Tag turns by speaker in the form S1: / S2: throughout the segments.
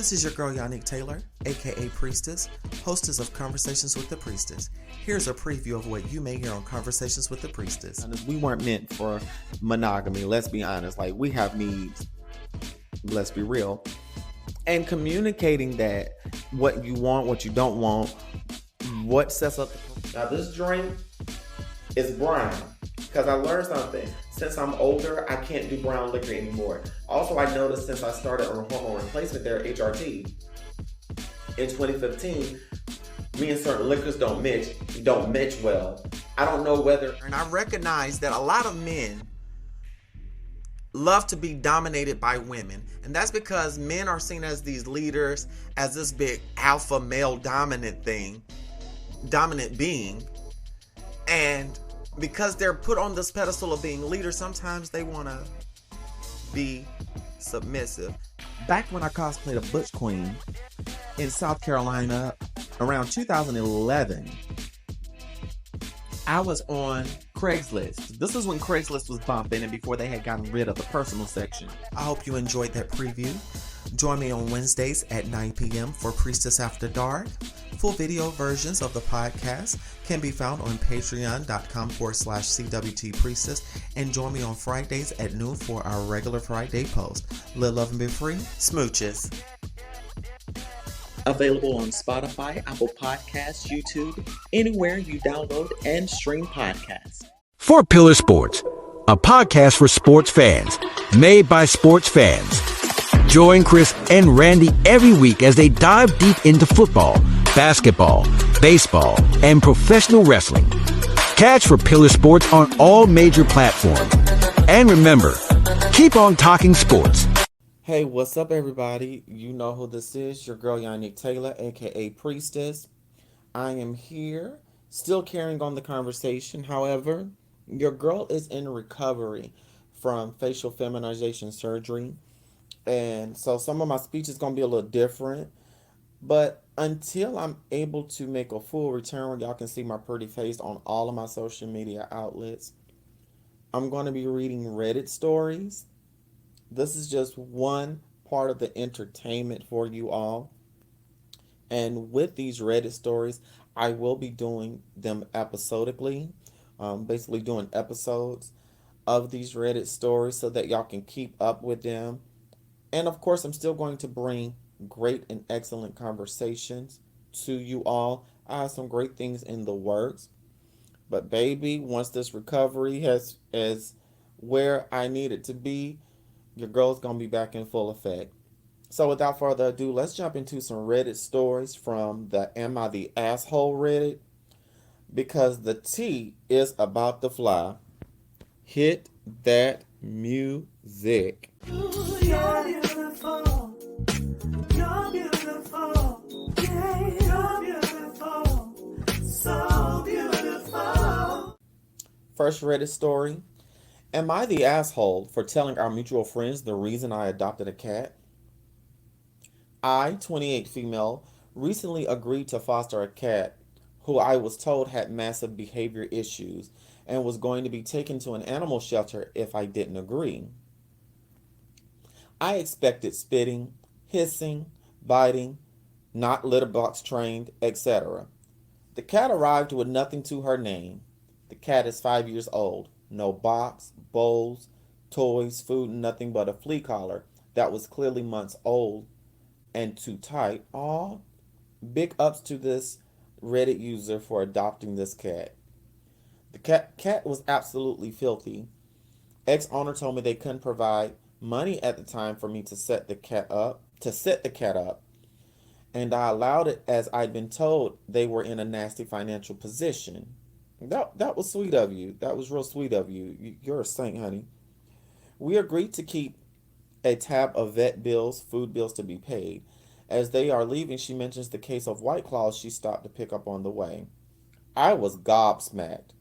S1: This is your girl Yannick Taylor, aka Priestess, hostess of Conversations with the Priestess. Here's a preview of what you may hear on Conversations with the Priestess.
S2: We weren't meant for monogamy, let's be honest. Like, we have needs, let's be real. And communicating that, what you want, what you don't want, what sets up. Now this drink is brown, because I learned something. Since I'm older, I can't do brown liquor anymore. Also, I noticed since I started on hormone replacement there, HRT, in 2015, me and certain liquors don't match well. I don't know whether...
S1: And I recognize that a lot of men love to be dominated by women. And that's because men are seen as these leaders, as this big alpha male dominant being. And because they're put on this pedestal of being leaders, sometimes they want to be submissive. Back when I cosplayed a Butch Queen in South Carolina around 2011, I was on Craigslist. This is when Craigslist was bumping and before they had gotten rid of the personal section. I hope you enjoyed that preview. Join me on Wednesdays at 9 p.m. for Priestess After Dark. Full video versions of the podcast can be found on patreon.com/CWT and join me on Fridays at noon for our regular Friday post. Live, love, and be free. Smooches.
S3: Available on Spotify, Apple Podcasts, YouTube, anywhere you download and stream podcasts.
S4: Four Pillar Sports, a podcast for sports fans, made by sports fans. Join Chris and Randy every week as they dive deep into football, basketball, baseball, and professional wrestling. Catch For Pillar Sports on all major platforms. And remember, keep on talking sports.
S2: Hey, what's up, everybody? You know who this is, your girl Yannick Taylor, aka Priestess. I am here, still carrying on the conversation. However, your girl is in recovery from facial feminization surgery. And so some of my speech is going to be a little different. But until I'm able to make a full return where y'all can see my pretty face on all of my social media outlets, I'm going to be reading Reddit stories. This is just one part of the entertainment for you all. And with these Reddit stories, I will be doing them episodically, basically doing episodes of these Reddit stories so that y'all can keep up with them. And of course, I'm still going to bring great and excellent conversations to you all. I have some great things in the works. But baby, once this recovery is where I need it to be, your girl's going to be back in full effect. So without further ado, let's jump into some Reddit stories from the amItheAsshole Reddit, because the tea is about to fly. Hit that music.
S5: You're beautiful. You're beautiful. Yeah, you're beautiful. So beautiful.
S2: First Reddit story. Am I the asshole for telling our mutual friends the reason I adopted a cat? I, 28 female, recently agreed to foster a cat who I was told had massive behavior issues and was going to be taken to an animal shelter if I didn't agree. I expected spitting, hissing, biting, not litter box trained, etc. The cat arrived with nothing to her name. The cat is 5 years old. No box, bowls, toys, food, nothing but a flea collar that was clearly months old and too tight. Aw, big ups to this Reddit user for adopting this cat. The cat was absolutely filthy. Ex-owner told me they couldn't provide money at the time for me to set the cat up, and I allowed it as I'd been told they were in a nasty financial position. That was sweet of you. That was real sweet of you. You're a saint, honey. We agreed to keep a tab of vet bills, food bills to be paid. As they are leaving, she mentions the case of White Claws she stopped to pick up on the way. I was gobsmacked.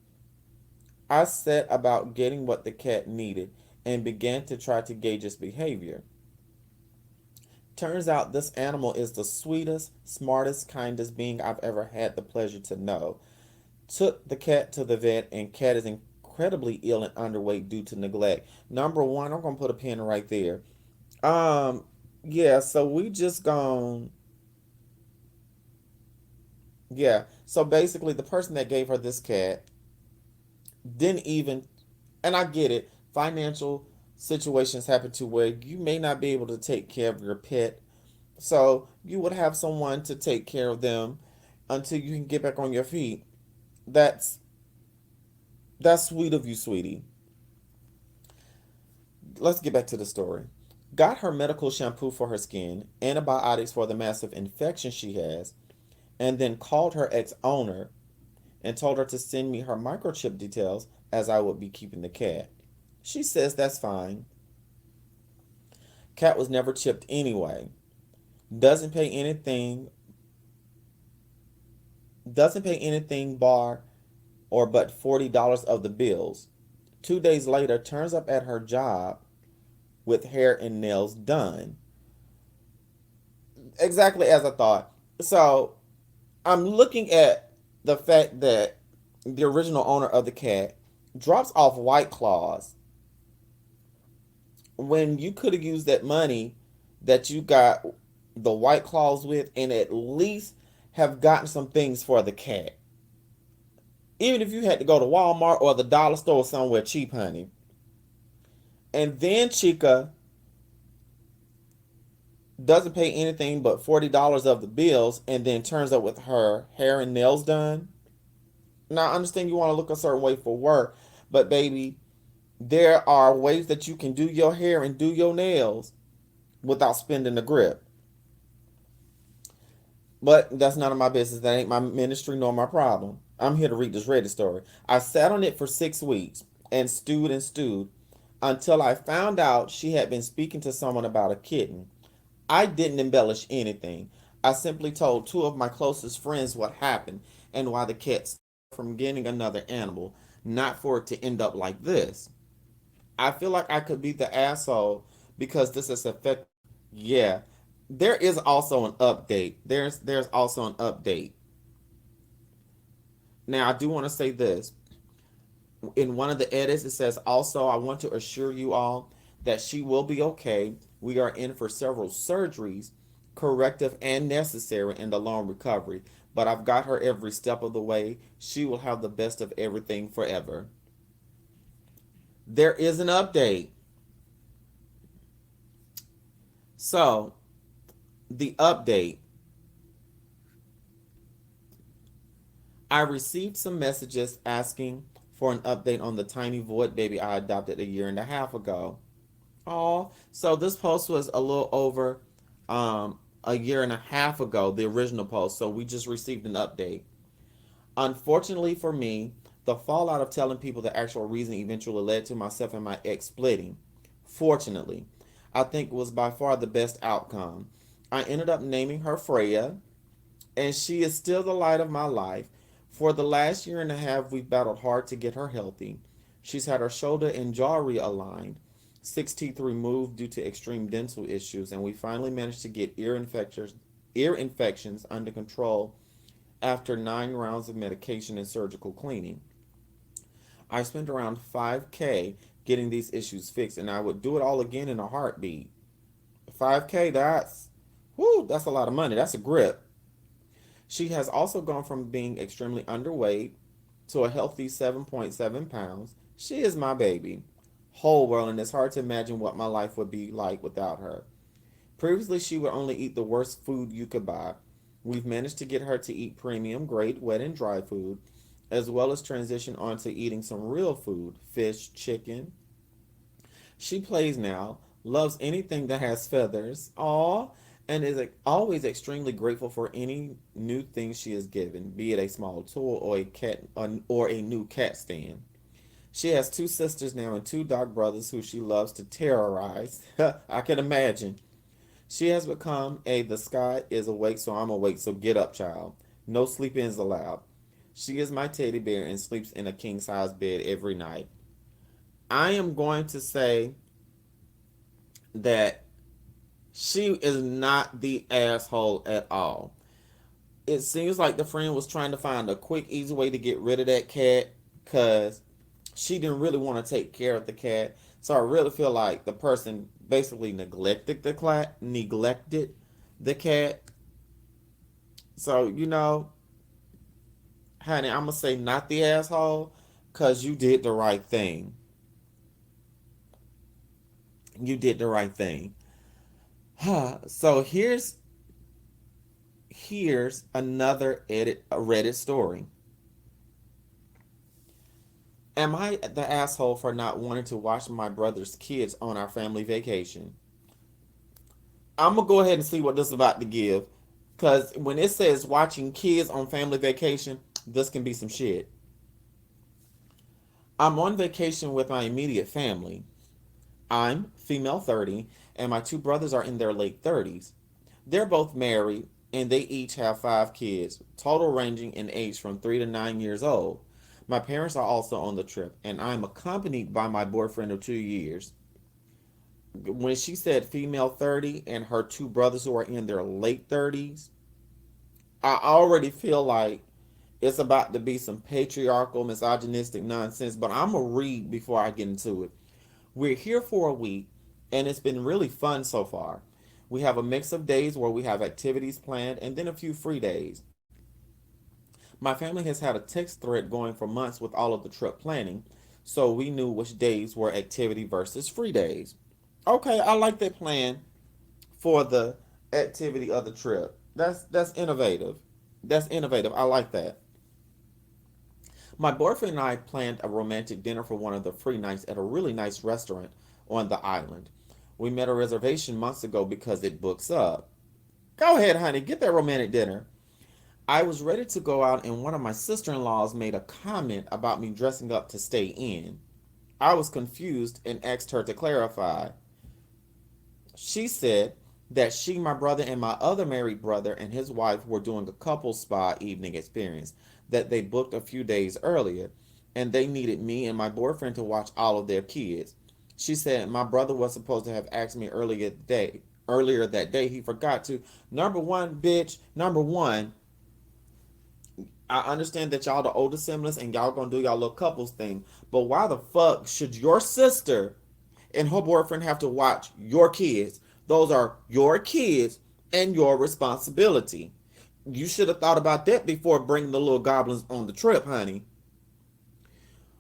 S2: I set about getting what the cat needed and began to try to gauge its behavior. Turns out this animal is the sweetest, smartest, kindest being I've ever had the pleasure to know. Took the cat to the vet, and cat is incredibly ill and underweight due to neglect. Number one, I'm going to put a pin right there. Yeah, so we just gone. Yeah, so basically, the person that gave her this cat didn't even, and I get it, financial situations happen to where you may not be able to take care of your pet. So you would have someone to take care of them until you can get back on your feet. That's that's sweet of you, sweetie. Let's get back to the story. Got her medical shampoo for her skin, antibiotics for the massive infection she has, and then called her ex-owner and told her to send me her microchip details as I would be keeping the cat. She says that's fine. Cat was never chipped anyway. Doesn't pay anything doesn't pay anything bar or but $40 of the bills. 2 days later turns up at her job with hair and nails done. Exactly as I thought. So I'm looking at the fact that the original owner of the cat drops off White Claws when you could have used that money that you got the White Claws with and at least have gotten some things for the cat. Even if you had to go to Walmart or the dollar store somewhere cheap, honey. And then Chica doesn't pay anything but $40 of the bills and then turns up with her hair and nails done. Now, I understand you want to look a certain way for work, but baby, there are ways that you can do your hair and do your nails without spending the grip. But that's none of my business. That ain't my ministry nor my problem. I'm here to read this Reddit story. I sat on it for 6 weeks and stewed until I found out she had been speaking to someone about a kitten. I didn't embellish anything. I simply told two of my closest friends what happened and why the cat stopped from getting another animal, not for it to end up like this. I feel like I could be the asshole because this is affecting. Yeah, there is also an update. There's also an update. Now I do want to say this. In one of the edits, it says also, I want to assure you all that she will be okay. We are in for several surgeries, corrective and necessary, in the long recovery. But I've got her every step of the way. She will have the best of everything forever. There is an update. So, the update. I received some messages asking for an update on the tiny void baby I adopted a year and a half ago. Oh, so this post was a little over a year and a half ago, the original post. So we just received an update. Unfortunately for me, the fallout of telling people the actual reason eventually led to myself and my ex splitting. Fortunately, I think was by far the best outcome. I ended up naming her Freya, and she is still the light of my life. For the last year and a half, we've battled hard to get her healthy. She's had her shoulder and jaw realigned, 6 teeth removed due to extreme dental issues, and we finally managed to get ear infections under control after 9 rounds of medication and surgical cleaning. I spent around 5K getting these issues fixed, and I would do it all again in a heartbeat. 5K, that's a lot of money. That's a grip. She has also gone from being extremely underweight to a healthy 7.7 pounds. She is my baby. Whole world, and it's hard to imagine what my life would be like without her. Previously, she would only eat the worst food you could buy. We've managed to get her to eat premium grade wet and dry food, as well as transition onto eating some real food, fish, chicken. She plays now, loves anything that has feathers, aw, and is always extremely grateful for any new thing she is given, be it a small toy or a cat or a new cat stand. She has 2 sisters now and 2 dark brothers who she loves to terrorize. I can imagine. She has become a the sky is awake, so I'm awake, so get up, child. No sleep ins allowed. She is my teddy bear and sleeps in a king size bed every night. I am going to say that she is not the asshole at all. It seems like the friend was trying to find a quick, easy way to get rid of that cat because she didn't really want to take care of the cat. So I really feel like the person basically neglected the cat. So, honey, I'm gonna say not the asshole, cause you did the right thing. You did the right thing. So here's another Reddit story. Am I the asshole for not wanting to watch my brother's kids on our family vacation? I'm gonna go ahead and see what this is about to give, cause when it says watching kids on family vacation, this can be some shit. I'm on vacation with my immediate family. I'm female 30, and my two brothers are in their late 30s. They're both married, and they each have 5 kids, total ranging in age from 3 to 9 years old. My parents are also on the trip, and I'm accompanied by my boyfriend of 2 years. When she said female 30 and her two brothers who are in their late 30s, I already feel like it's about to be some patriarchal, misogynistic nonsense, but I'm going to read before I get into it. We're here for a week, and it's been really fun so far. We have a mix of days where we have activities planned and then a few free days. My family has had a text thread going for months with all of the trip planning, so we knew which days were activity versus free days. Okay, I like that plan for the activity of the trip. That's innovative. That's innovative. I like that. My boyfriend and I planned a romantic dinner for one of the free nights at a really nice restaurant on the island. We made a reservation months ago because it books up. Go ahead, honey, get that romantic dinner. I was ready to go out, and one of my sister-in-laws made a comment about me dressing up to stay in. I was confused and asked her to clarify. She said that she, my brother, and my other married brother and his wife were doing a couple spa evening experience that they booked a few days earlier, and they needed me and my boyfriend to watch all of their kids. She said my brother was supposed to have asked me earlier that day. He forgot to. Number one, bitch. Number one, I understand that y'all the older siblings and y'all gonna do y'all little couples thing, but why the fuck should your sister and her boyfriend have to watch your kids? Those are your kids and your responsibility. You should have thought about that before bringing the little goblins on the trip, honey.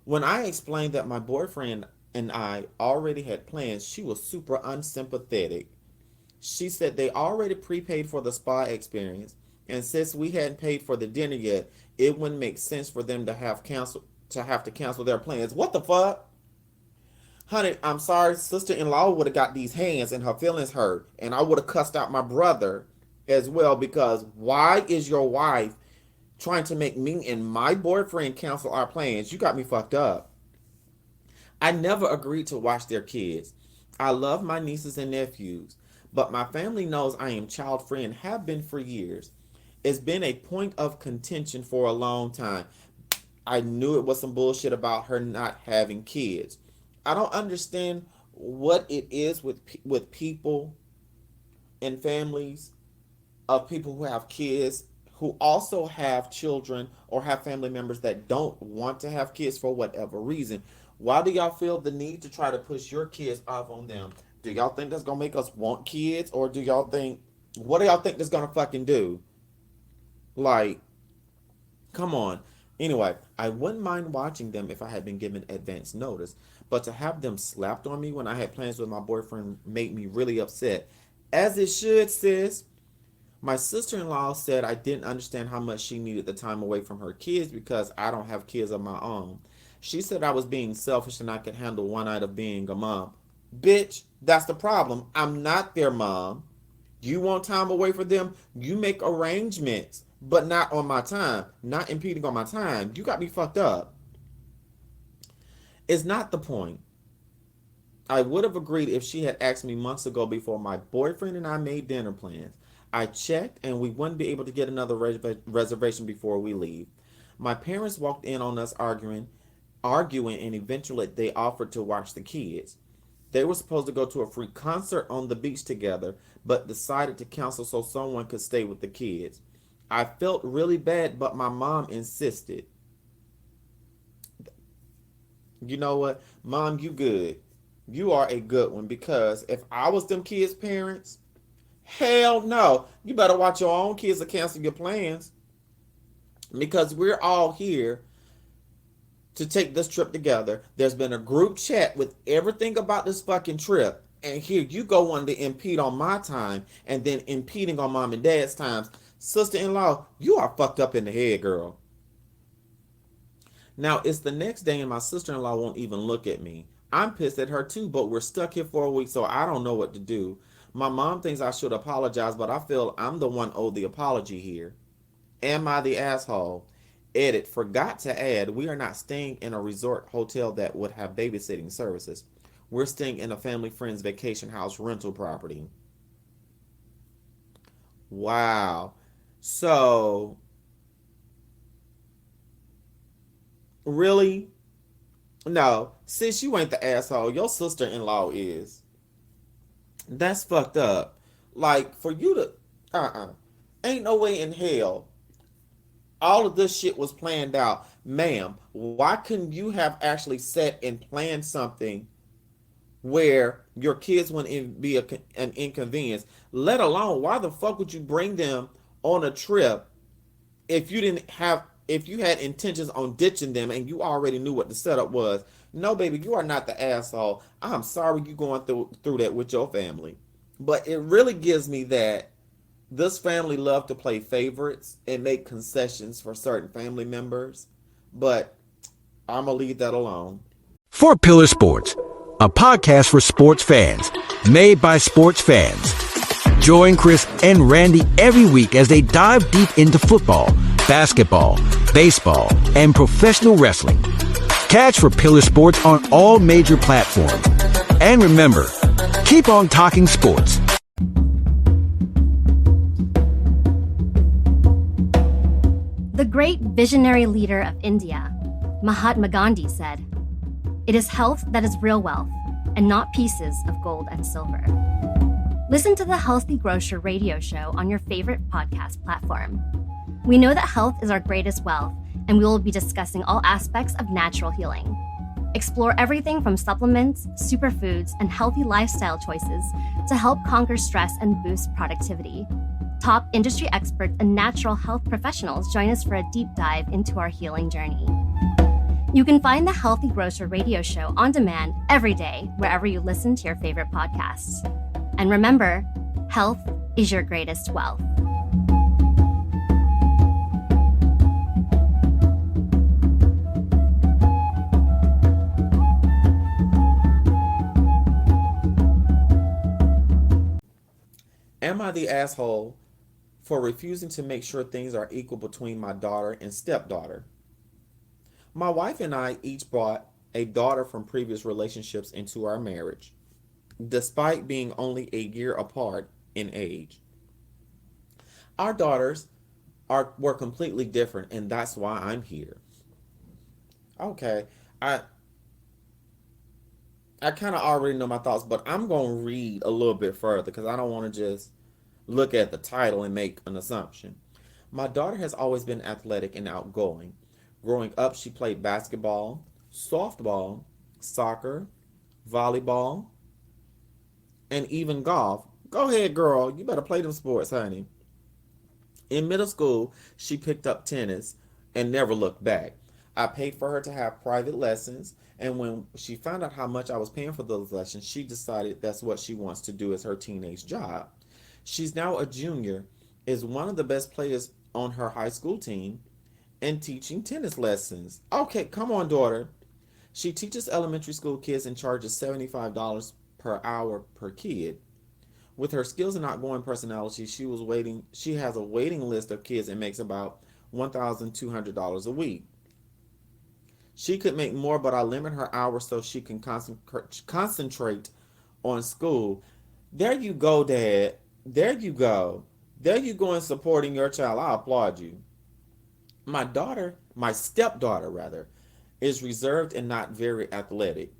S2: When I explained that my boyfriend and I already had plans, she was super unsympathetic. She said they already prepaid for the spa experience, and since we hadn't paid for the dinner yet, it wouldn't make sense for them to cancel their plans. What the fuck? Honey, I'm sorry, sister-in-law would have got these hands and her feelings hurt, and I would have cussed out my brother as well, because why is your wife trying to make me and my boyfriend cancel our plans? You got me fucked up. I never agreed to watch their kids. I love my nieces and nephews, but my family knows I am child-free and have been for years. It's been a point of contention for a long time. I knew it was some bullshit about her not having kids. I don't understand what it is with people and families of people who have kids who also have children or have family members that don't want to have kids for whatever reason. Why do y'all feel the need to try to push your kids off on them? Do y'all think that's gonna make us want kids, or what do y'all think that's gonna fucking do? Like, come on. Anyway, I wouldn't mind watching them if I had been given advance notice, but to have them slapped on me when I had plans with my boyfriend made me really upset. As it should, sis. My sister-in-law said I didn't understand how much she needed the time away from her kids because I don't have kids of my own. She said I was being selfish and I could handle one night of being a mom. Bitch, that's the problem. I'm not their mom. You want time away from them? You make arrangements, but not on my time. Not impeding on my time. You got me fucked up. It's not the point. I would have agreed if she had asked me months ago before my boyfriend and I made dinner plans. I checked and we wouldn't be able to get another reservation before we leave. My parents walked in on us arguing, and eventually they offered to watch the kids. They were supposed to go to a free concert on the beach together, but decided to cancel so someone could stay with the kids. I felt really bad, but my mom insisted. You know what? Mom, you good. You are a good one, because if I was them kids' parents, hell no. You better watch your own kids to cancel your plans, because we're all here to take this trip together. There's been a group chat with everything about this fucking trip. And here you go wanting to impede on my time and then impeding on mom and dad's times. Sister-in-law, you are fucked up in the head, girl. Now, it's the next day and my sister-in-law won't even look at me. I'm pissed at her too, but we're stuck here for a week, so I don't know what to do. My mom thinks I should apologize, but I feel I'm the one owed the apology here. Am I the asshole? Edit, forgot to add, we are not staying in a resort hotel that would have babysitting services. We're staying in a family friend's vacation house rental property. Wow. So, really? No, sis, you ain't the asshole. Your sister-in-law is. That's fucked up. Like, for you to, ain't no way in hell all of this shit was planned out. Ma'am, why couldn't you have actually set and planned something where your kids wouldn't be an inconvenience? Let alone, why the fuck would you bring them on a trip if you had intentions on ditching them and you already knew what the setup was? No, baby, you are not the asshole. I'm sorry you going through that with your family. But it really gives me that this family loved to play favorites and make concessions for certain family members. But I'm going to leave that alone.
S4: Four Pillar Sports, a podcast for sports fans, made by sports fans. Join Chris and Randy every week as they dive deep into football, basketball, baseball, and professional wrestling. Catch For Pillar Sports on all major platforms. And remember, keep on talking sports.
S6: The great visionary leader of India, Mahatma Gandhi, said, "It is health that is real wealth, and not pieces of gold and silver." Listen to the Healthy Grocer radio show on your favorite podcast platform. We know that health is our greatest wealth, and we will be discussing all aspects of natural healing. Explore everything from supplements, superfoods, and healthy lifestyle choices to help conquer stress and boost productivity. Top industry experts and natural health professionals join us for a deep dive into our healing journey. You can find the Healthy Grocer radio show on demand every day, wherever you listen to your favorite podcasts. And remember, health is your greatest wealth.
S2: Am I the asshole for refusing to make sure things are equal between my daughter and stepdaughter? My wife and I each brought a daughter from previous relationships into our marriage, despite being only a year apart in age. Our daughters were completely different, and that's why I'm here. Okay, I kind of already know my thoughts, but I'm going to read a little bit further because I don't want to just look at the title and make an assumption. My daughter has always been athletic and outgoing. Growing up, she played basketball, softball, soccer, volleyball, and even golf. Go ahead, girl. You better play them sports, honey. In middle school, she picked up tennis and never looked back. I paid for her to have private lessons, and when she found out how much I was paying for those lessons, she decided that's what she wants to do as her teenage job. She's now a junior, is one of the best players on her high school team, and teaching tennis lessons. Okay, come on, daughter. She teaches elementary school kids and charges $75 per hour per kid. With her skills and outgoing personality, she has a waiting list of kids and makes about $1,200 a week. She could make more, but I limit her hours so she can concentrate on school. There you go, Dad. There you go. There you go in supporting your child. I applaud you. My stepdaughter rather, is reserved and not very athletic.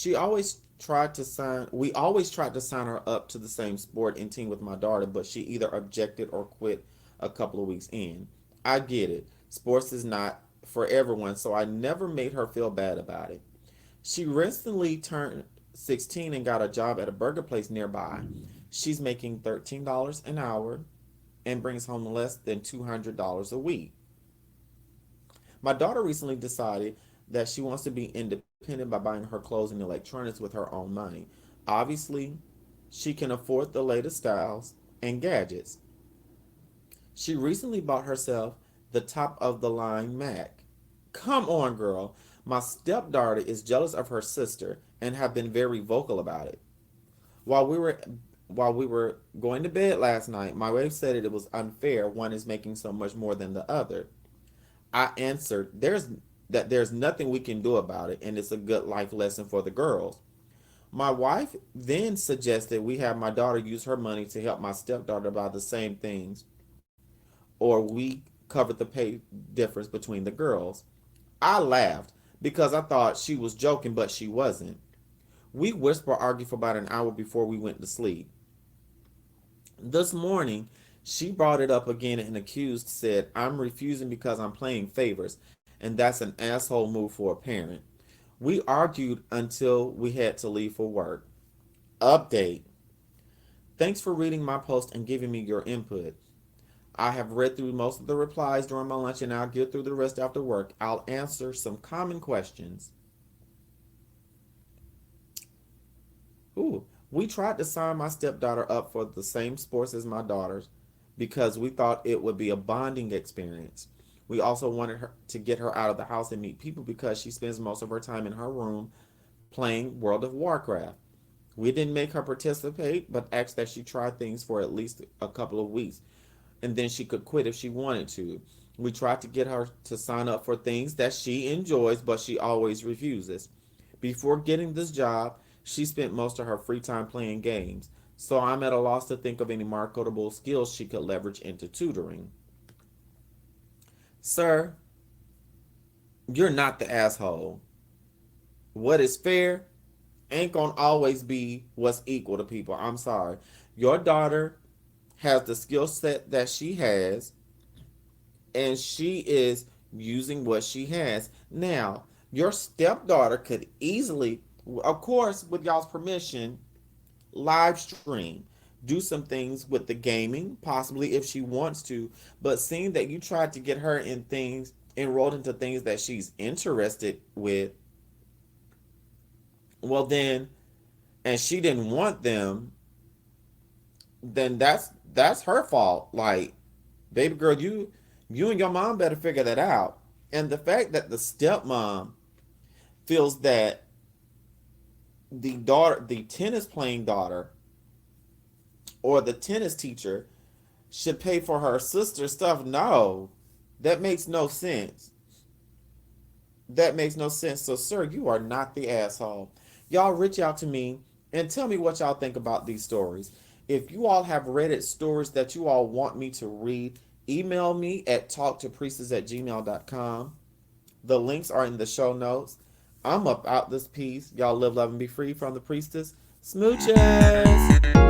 S2: We always tried to sign her up to the same sport and team with my daughter, but she either objected or quit a couple of weeks in. I get it. Sports is not for everyone, so I never made her feel bad about it. She recently turned 16 and got a job at a burger place nearby. She's making $13 an hour and brings home less than $200 a week. My daughter recently decided that she wants to be independent by buying her clothes and electronics with her own money. Obviously, she can afford the latest styles and gadgets. She recently bought herself the top of the line Mac. Come on, girl. My stepdaughter is jealous of her sister and have been very vocal about it. While we were while we were going to bed last night, my wife said it was unfair one is making so much more than the other. I answered, there's nothing we can do about it and it's a good life lesson for the girls. My wife then suggested we have my daughter use her money to help my stepdaughter buy the same things or we covered the pay difference between the girls. I laughed because I thought she was joking, but she wasn't. We whisper argued for about an hour before we went to sleep. This morning, she brought it up again and said, I'm refusing because I'm playing favors, and that's an asshole move for a parent. We argued until we had to leave for work. Update. Thanks for reading my post and giving me your input. I have read through most of the replies during my lunch and I'll get through the rest after work. I'll answer some common questions. We tried to sign my stepdaughter up for the same sports as my daughters because we thought it would be a bonding experience. We also wanted her to get her out of the house and meet people because she spends most of her time in her room playing World of Warcraft. We didn't make her participate, but asked that she try things for at least a couple of weeks, and then she could quit if she wanted to. We tried to get her to sign up for things that she enjoys, but she always refuses. Before getting this job, she spent most of her free time playing games, so I'm at a loss to think of any marketable skills she could leverage into tutoring. Sir, you're not the asshole. What is fair ain't gonna always be what's equal to people. I'm sorry. Your daughter has the skill set that she has, and she is using what she has. Now, your stepdaughter could easily, of course, with y'all's permission, live stream, do some things with the gaming, possibly if she wants to. But seeing that you tried to get her enrolled into things that she's interested with, well then, and she didn't want them, then that's her fault. Like, baby girl, you and your mom better figure that out. And the fact that the stepmom feels that the tennis playing daughter or the tennis teacher should pay for her sister's stuff, no, that makes no sense. That makes no sense. So, sir, you are not the asshole. Y'all reach out to me and tell me what y'all think about these stories. If you all have Reddit stories that you all want me to read, email me at talktopriestess@gmail.com. The links are in the show notes. I'm up out this piece. Y'all live, love, and be free from the priestess. Smooches!